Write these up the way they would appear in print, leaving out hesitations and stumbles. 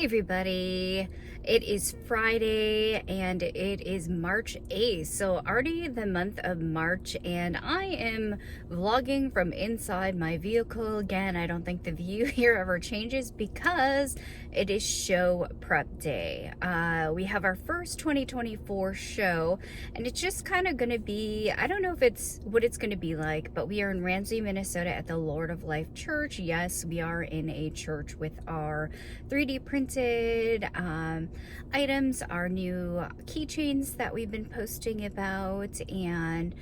Hey everybody, it is Friday and it is March 8th, so already the month of March, and I am vlogging from inside my vehicle again. I don't think the view here ever changes because it is show prep day. We have our first 2024 show, and it's just kind of going to be, I don't know if it's what it's going to be like, but we are in Ramsey, Minnesota at the Lord of Life Church. Yes, we are in a church with our 3D printed items, our new keychains that we've been posting about, and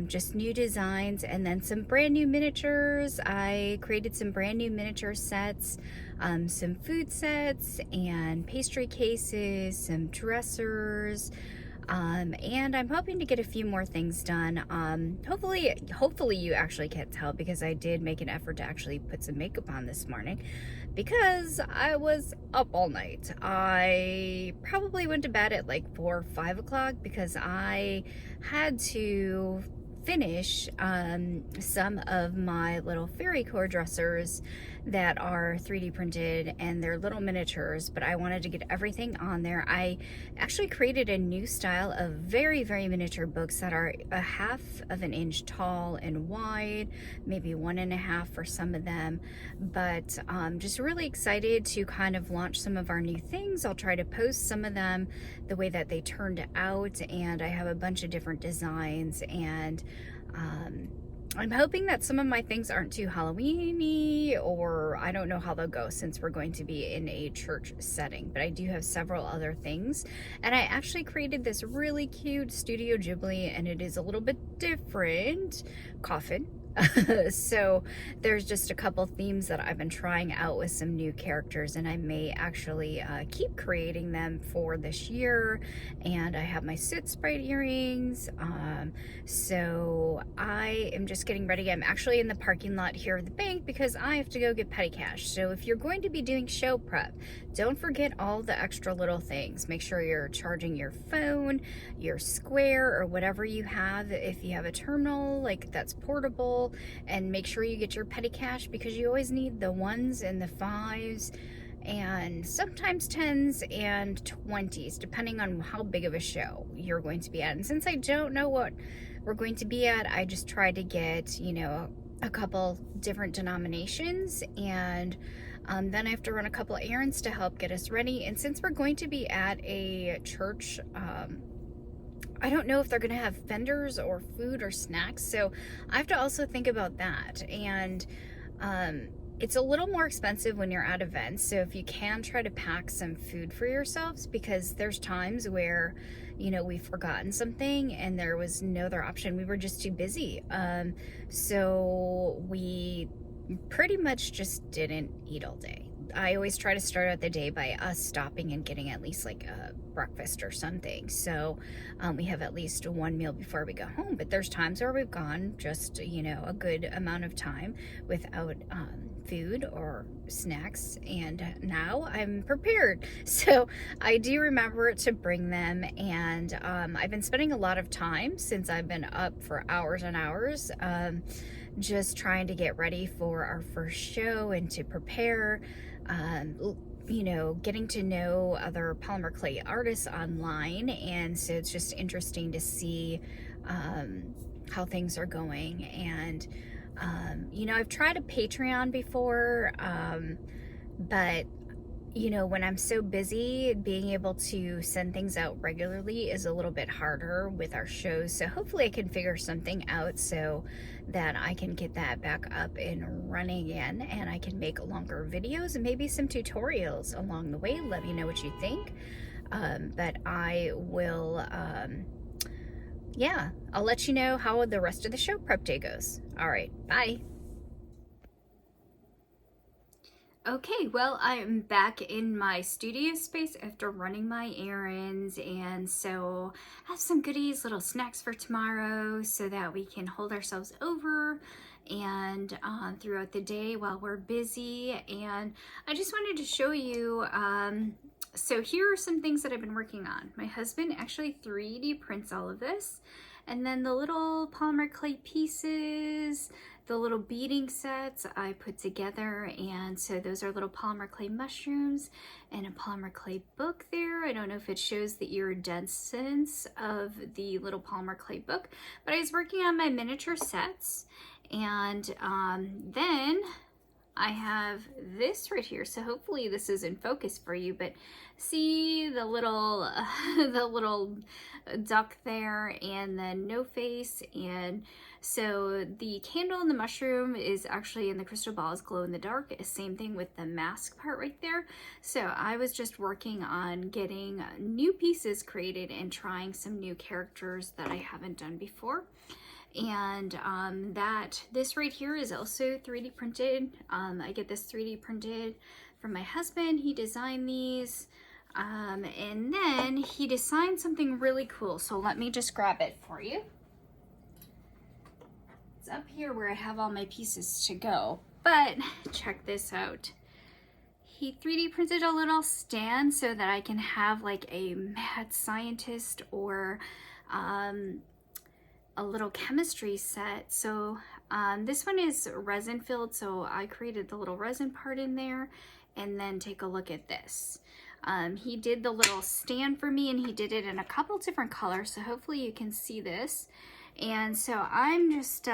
just new designs, and then some brand new miniatures. I created some brand new miniature sets, some food sets and pastry cases, some dressers, and I'm hoping to get a few more things done. Hopefully you actually can't tell because I did make an effort to actually put some makeup on this morning because I was up all night. I probably went to bed at like 4 or 5 o'clock because I had to finish some of my little fairy core dressers that are 3D printed, and they're little miniatures, but I wanted to get everything on there. I actually created a new style of very miniature books that are a half of an inch tall and wide, maybe 1.5 for some of them, but just really excited to kind of launch some of our new things. I'll try to post some of them the way that they turned out, and I have a bunch of different designs, and I'm hoping that some of my things aren't too Halloween-y, or I don't know how they'll go since we're going to be in a church setting, but I do have several other things. And I actually created this really cute Studio Ghibli, and it is a little bit different coffin. So there's just a couple themes that I've been trying out with some new characters, and I may actually keep creating them for this year. And I have my soot sprite earrings, so I am just getting ready. I'm actually in the parking lot here at the bank because I have to go get petty cash. So if you're going to be doing show prep, don't forget all the extra little things. Make sure you're charging your phone, your Square, or whatever you have. If you have a terminal like that's portable, and make sure you get your petty cash because you always need the 1s and the 5s and sometimes 10s and 20s depending on how big of a show you're going to be at. And since I don't know what we're going to be at, I just try to get, you know, a couple different denominations, and then I have to run a couple errands to help get us ready. And since we're going to be at a church, I don't know if they're going to have vendors or food or snacks, so I have to also think about that. And it's a little more expensive when you're at events, so if you can, try to pack some food for yourselves, because there's times where, you know, we've forgotten something and there was no other option. We were just too busy. So we pretty much just didn't eat all day. I always try to start out the day by us stopping and getting at least like a breakfast or something. So we have at least one meal before we go home. But there's times where we've gone just, you know, a good amount of time without food or snacks, and now I'm prepared. So I do remember to bring them, and I've been spending a lot of time since I've been up for hours and hours just trying to get ready for our first show and to prepare, you know, getting to know other polymer clay artists online. And so it's just interesting to see how things are going. And you know, I've tried a Patreon before, but you know, when I'm so busy, being able to send things out regularly is a little bit harder with our shows. So hopefully I can figure something out so that I can get that back up and running again, and I can make longer videos and maybe some tutorials along the way. Let me know what you think. But I will, yeah, I'll let you know how the rest of the show prep day goes. All right, bye. Okay, well, I'm back in my studio space after running my errands, and so I have some goodies, little snacks for tomorrow so that we can hold ourselves over and throughout the day while we're busy. And I just wanted to show you, so here are some things that I've been working on. My husband actually 3D prints all of this, and then the little polymer clay pieces the little beading sets I put together, and so those are little polymer clay mushrooms and a polymer clay book there. I don't know if it shows the iridescence of the little polymer clay book, but I was working on my miniature sets, and then I have this right here. So hopefully this is in focus for you, but see the little the little duck there, and then no face. And so the candle and the mushroom is actually in the crystal balls glow in the dark. Same thing with the mask part right there. So I was just working on getting new pieces created and trying some new characters that I haven't done before. And this right here is also 3D printed. I get this 3D printed from my husband. He designed these, and then he designed something really cool. So let me just grab it for you. It's up here where I have all my pieces to go, but check this out. He 3D printed a little stand so that I can have like a mad scientist or a little chemistry set. So this one is resin filled, so I created the little resin part in there. And then take a look at this. He did the little stand for me, and he did it in a couple different colors, so hopefully you can see this. And so I'm just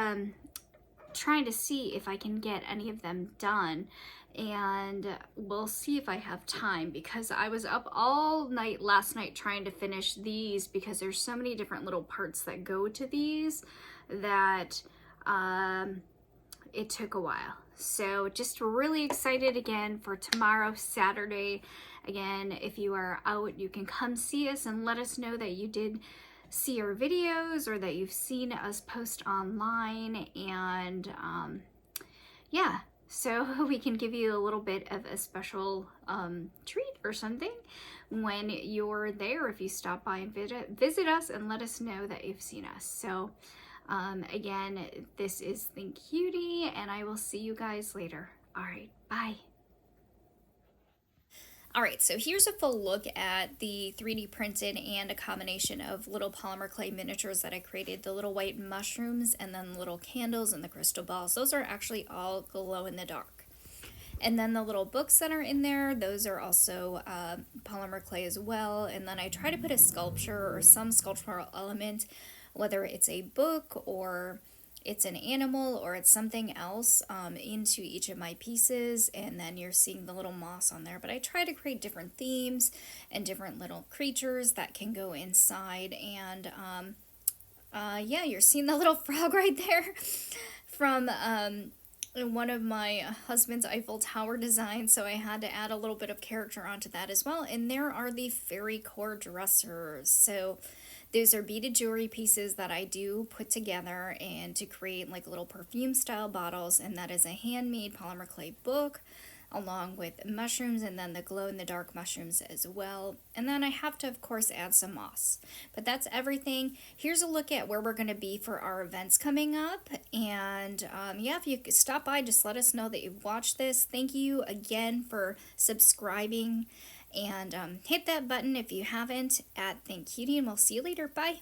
trying to see if I can get any of them done, and we'll see if I have time, because I was up all night last night trying to finish these, because there's so many different little parts that go to these that it took a while. So just really excited again for tomorrow, Saturday. Again, if you are out, you can come see us and let us know that you did see our videos or that you've seen us post online. And yeah, so we can give you a little bit of a special treat or something when you're there, if you stop by and visit us and let us know that you've seen us. So again, this is Think Cutie, and I will see you guys later. All right, bye. All right, so here's a full look at the 3D printed and a combination of little polymer clay miniatures that I created, the little white mushrooms and then the little candles and the crystal balls. Those are actually all glow in the dark. And then the little books that are in there, those are also polymer clay as well. And then I try to put a sculpture or some sculptural element, whether it's a book or it's an animal or it's something else, into each of my pieces. And then you're seeing the little moss on there. But I try to create different themes and different little creatures that can go inside. And yeah, you're seeing the little frog right there from one of my husband's Eiffel Tower designs, so I had to add a little bit of character onto that as well. And there are the fairy core dressers. So those are beaded jewelry pieces that I do put together and to create like little perfume style bottles, and that is a handmade polymer clay book along with mushrooms, and then the glow in the dark mushrooms as well. And then I have to of course add some moss. But that's everything. Here's a look at where we're going to be for our events coming up. And yeah, if you could stop by, just let us know that you've watched this. Thank you again for subscribing, and hit that button if you haven't at Think Cutie, and we'll see you later. Bye.